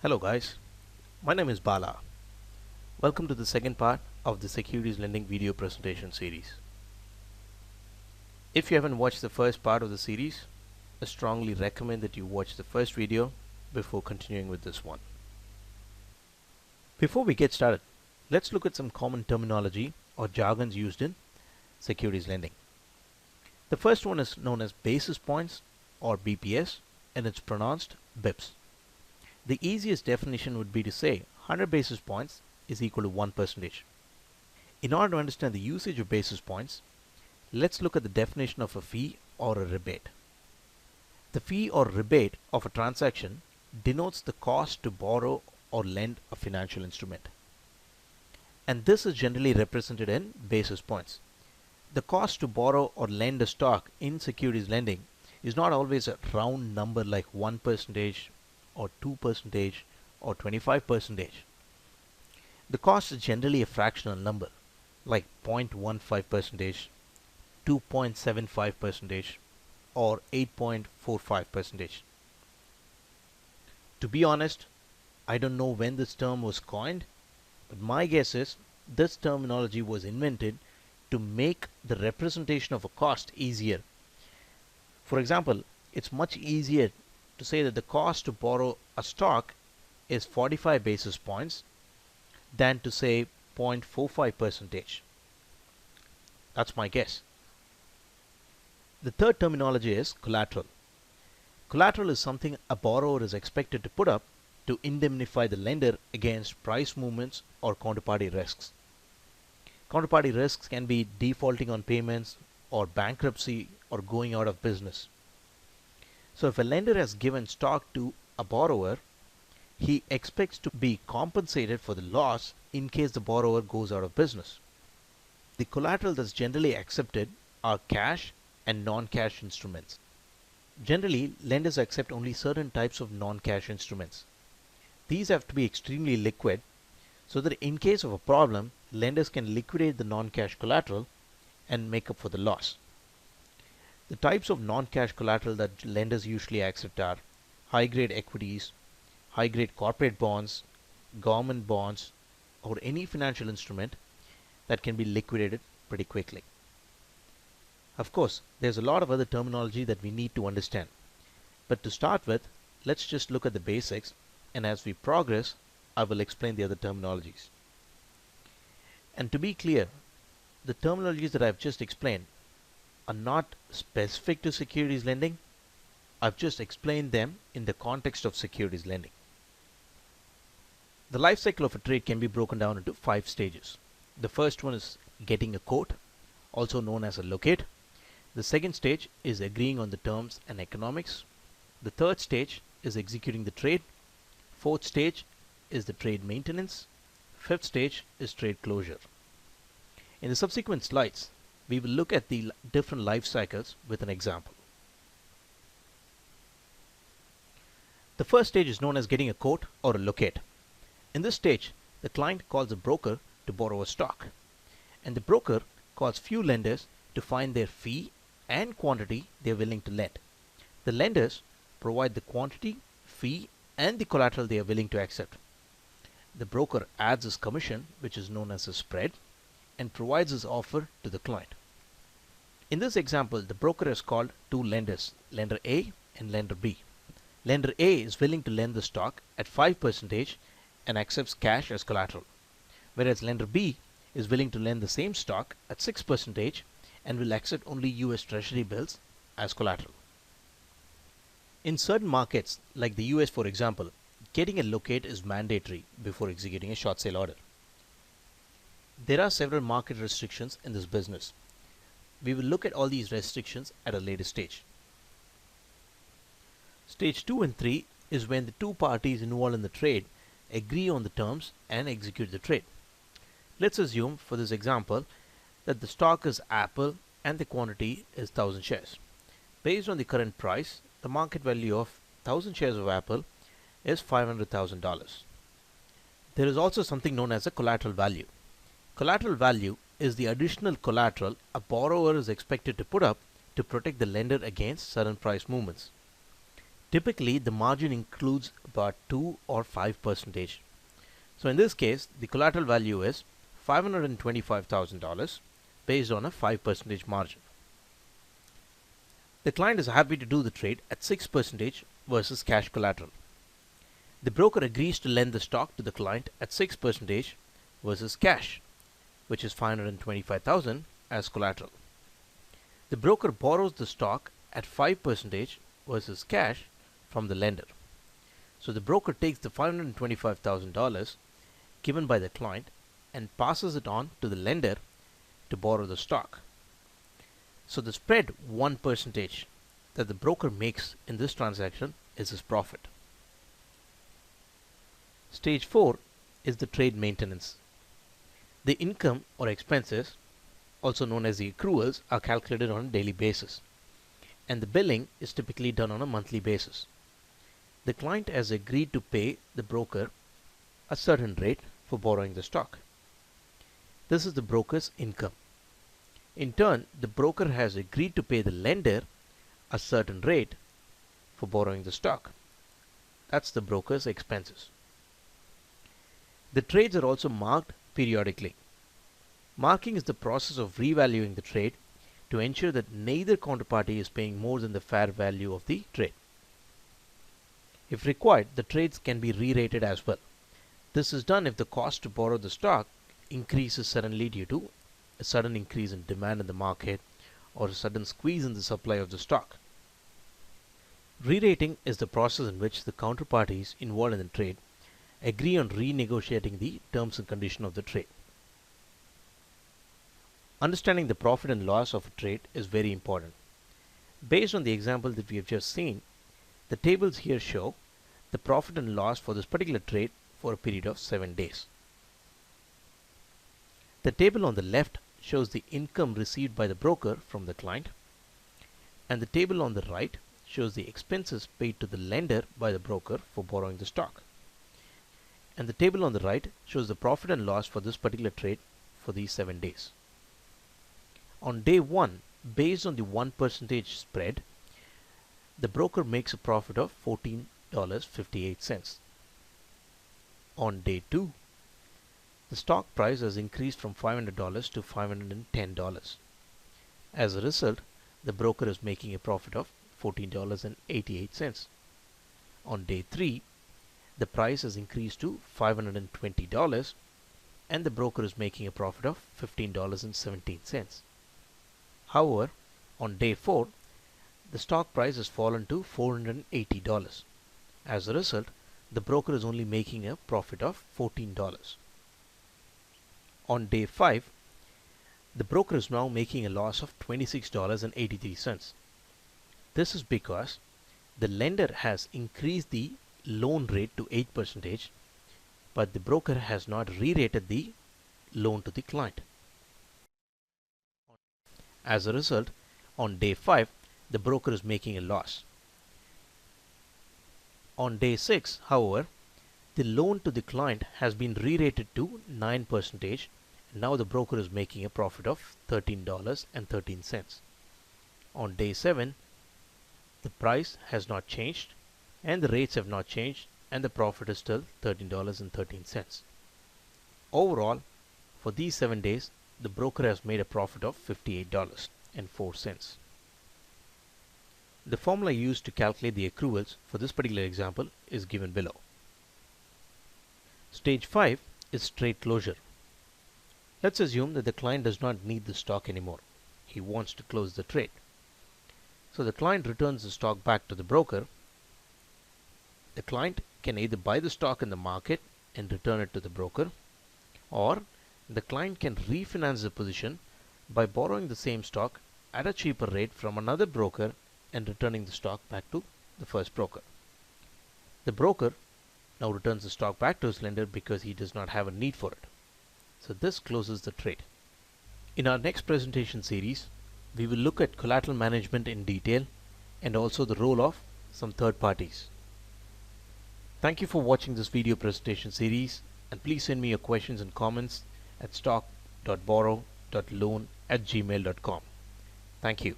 Hello guys, my name is Bala. Welcome to the second part of the Securities Lending video presentation series. If you haven't watched the first part of the series, I strongly recommend that you watch the first video before continuing with this one. Before we get started, let's look at some common terminology or jargons used in securities lending. The first one is known as basis points or BPS, and it's pronounced BIPS. The easiest definition would be to say 100 basis points is equal to 1%. In order to understand the usage of basis points, let's look at the definition of a fee or a rebate. The fee or rebate of a transaction denotes the cost to borrow or lend a financial instrument. And this is generally represented in basis points. The cost to borrow or lend a stock in securities lending is not always a round number like 1% or 2% or 25%. The cost is generally a fractional number like 0.15%, 2.75%, or 8.45%. To be honest, I don't know when this term was coined, but my guess is this terminology was invented to make the representation of a cost easier. For example, it's much easier to say that the cost to borrow a stock is 45 basis points than to say 0.45%. That's my guess. The third terminology is collateral. Collateral is something a borrower is expected to put up to indemnify the lender against price movements or counterparty risks. Counterparty risks can be defaulting on payments or bankruptcy or going out of business. So if a lender has given stock to a borrower, he expects to be compensated for the loss in case the borrower goes out of business. The collateral that's generally accepted are cash and non-cash instruments. Generally, lenders accept only certain types of non-cash instruments. These have to be extremely liquid so that in case of a problem, lenders can liquidate the non-cash collateral and make up for the loss. The types of non-cash collateral that lenders usually accept are high-grade equities, high-grade corporate bonds, government bonds, or any financial instrument that can be liquidated pretty quickly. Of course, there's a lot of other terminology that we need to understand. But to start with, let's just look at the basics, and as we progress, I will explain the other terminologies. And to be clear, the terminologies that I've just explained are not specific to securities lending. I've just explained them in the context of securities lending. The life cycle of a trade can be broken down into 5 stages. The first one is getting a quote, also known as a locate. The second stage is agreeing on the terms and economics. The third stage is executing the trade. Fourth stage is the trade maintenance. Fifth stage is trade closure. In the subsequent slides, we will look at the different life cycles with an example. The first stage is known as getting a quote or a locate. In this stage, the client calls a broker to borrow a stock, and the broker calls few lenders to find their fee and quantity they are willing to lend. The lenders provide the quantity, fee, and the collateral they are willing to accept. The broker adds his commission, which is known as a spread, and provides his offer to the client. In this example, the broker has called two lenders, lender A and lender B. Lender A is willing to lend the stock at 5% and accepts cash as collateral, whereas lender B is willing to lend the same stock at 6% and will accept only US Treasury bills as collateral. In certain markets, like the US for example, getting a locate is mandatory before executing a short sale order. There are several market restrictions in this business. We will look at all these restrictions at a later stage. Stage 2 and 3 is when the two parties involved in the trade agree on the terms and execute the trade. Let's assume for this example that the stock is Apple and the quantity is 1000 shares. Based on the current price, the market value of 1000 shares of Apple is $500,000. There is also something known as a collateral value. Collateral value is the additional collateral a borrower is expected to put up to protect the lender against sudden price movements. Typically, the margin includes about 2 or 5%. So in this case, the collateral value is $525,000 based on a 5% margin. The client is happy to do the trade at 6% versus cash collateral. The broker agrees to lend the stock to the client at 6% versus cash, which is $525,000 as collateral. The broker borrows the stock at 5% versus cash from the lender. So the broker takes the $525,000 given by the client and passes it on to the lender to borrow the stock. So the spread 1% that the broker makes in this transaction is his profit. Stage 4 is the trade maintenance. The income or expenses, also known as the accruals, are calculated on a daily basis, and the billing is typically done on a monthly basis. The client has agreed to pay the broker a certain rate for borrowing the stock. This is the broker's income. In turn, the broker has agreed to pay the lender a certain rate for borrowing the stock. That's the broker's expenses. The trades are also marked periodically. Marking is the process of revaluing the trade to ensure that neither counterparty is paying more than the fair value of the trade. If required, the trades can be re-rated as well. This is done if the cost to borrow the stock increases suddenly due to a sudden increase in demand in the market or a sudden squeeze in the supply of the stock. Re-rating is the process in which the counterparties involved in the trade agree on renegotiating the terms and conditions of the trade. Understanding the profit and loss of a trade is very important. Based on the example that we have just seen, the tables here show the profit and loss for this particular trade for a period of 7 days. The table on the left shows the income received by the broker from the client, and the table on the right shows the expenses paid to the lender by the broker for borrowing the stock. And the table on the right shows the profit and loss for this particular trade for these 7 days. On day 1, based on the 1% spread, the broker makes a profit of $14.58. On day 2, the stock price has increased from $500 to $510. As a result, the broker is making a profit of $14.88. On day 3, the price has increased to $520 and the broker is making a profit of $15.17. However, on day 4, the stock price has fallen to $480. As a result, the broker is only making a profit of $14. On day 5, the broker is now making a loss of $26.83. This is because the lender has increased the loan rate to 8%, but the broker has not re-rated the loan to the client. As a result, on day 5, the broker is making a loss. On day 6, however, the loan to the client has been re-rated to 9%, and now the broker is making a profit of $13.13. On day 7, the price has not changed, and the rates have not changed, and the profit is still $13.13. Overall, for these 7 days, the broker has made a profit of $58.04. The formula used to calculate the accruals for this particular example is given below. Stage 5 is trade closure. Let's assume that the client does not need the stock anymore. He wants to close the trade. So the client returns the stock back to the broker. The client can either buy the stock in the market and return it to the broker, or the client can refinance the position by borrowing the same stock at a cheaper rate from another broker and returning the stock back to the first broker. The broker now returns the stock back to his lender because he does not have a need for it. So this closes the trade. In our next presentation series, we will look at collateral management in detail and also the role of some third parties. Thank you for watching this video presentation series, and please send me your questions and comments at stock.borrow.loan@gmail.com. Thank you.